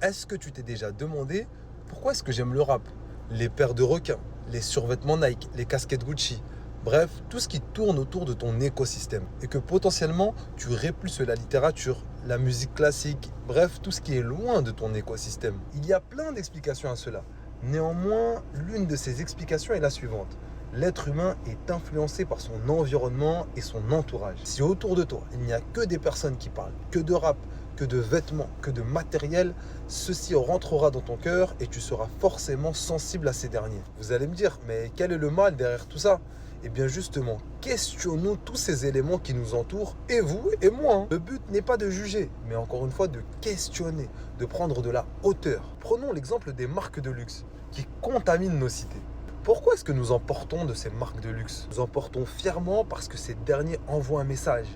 Est-ce que tu t'es déjà demandé pourquoi est-ce que j'aime le rap? Les paires de requins, les survêtements Nike, les casquettes Gucci, bref, tout ce qui tourne autour de ton écosystème. Et que potentiellement, tu répulses la littérature, la musique classique, bref, tout ce qui est loin de ton écosystème. Il y a plein d'explications à cela. Néanmoins, l'une de ces explications est la suivante. L'être humain est influencé par son environnement et son entourage. Si autour de toi, il n'y a que des personnes qui parlent que de rap, que de vêtements, que de matériel, ceci rentrera dans ton cœur et tu seras forcément sensible à ces derniers. Vous allez me dire, mais quel est le mal derrière tout ça? Eh bien justement, questionnons tous ces éléments qui nous entourent, et vous et moi. Le but n'est pas de juger, mais encore une fois de questionner, de prendre de la hauteur. Prenons l'exemple des marques de luxe qui contaminent nos cités. Pourquoi est-ce que nous emportons de ces marques de luxe? Nous emportons fièrement parce que ces derniers envoient un message.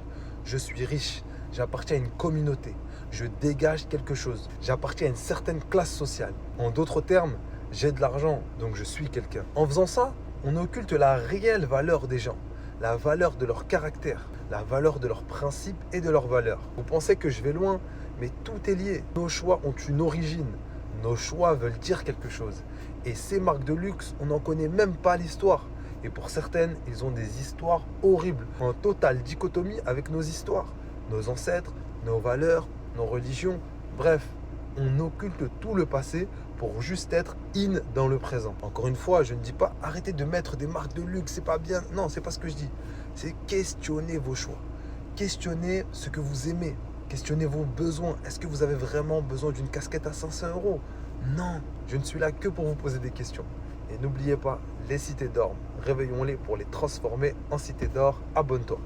Je suis riche, j'appartiens à une communauté, je dégage quelque chose, j'appartiens à une certaine classe sociale. En d'autres termes, j'ai de l'argent, donc je suis quelqu'un. En faisant ça, on occulte la réelle valeur des gens, la valeur de leur caractère, la valeur de leurs principes et de leurs valeurs. Vous pensez que je vais loin, mais tout est lié. Nos choix ont une origine. Nos choix veulent dire quelque chose. Et ces marques de luxe, on n'en connaît même pas l'histoire. Et pour certaines, ils ont des histoires horribles, en totale dichotomie avec nos histoires, nos ancêtres, nos valeurs, nos religions. Bref, on occulte tout le passé pour juste être in dans le présent. Encore une fois, je ne dis pas arrêtez de mettre des marques de luxe, c'est pas bien. Non, c'est pas ce que je dis. C'est questionner vos choix. Questionnez ce que vous aimez. Questionnez vos besoins. Est-ce que vous avez vraiment besoin d'une casquette à 500 euros? Non, je ne suis là que pour vous poser des questions. Et n'oubliez pas, les cités dorment. Réveillons-les pour les transformer en cités d'or. Abonne-toi.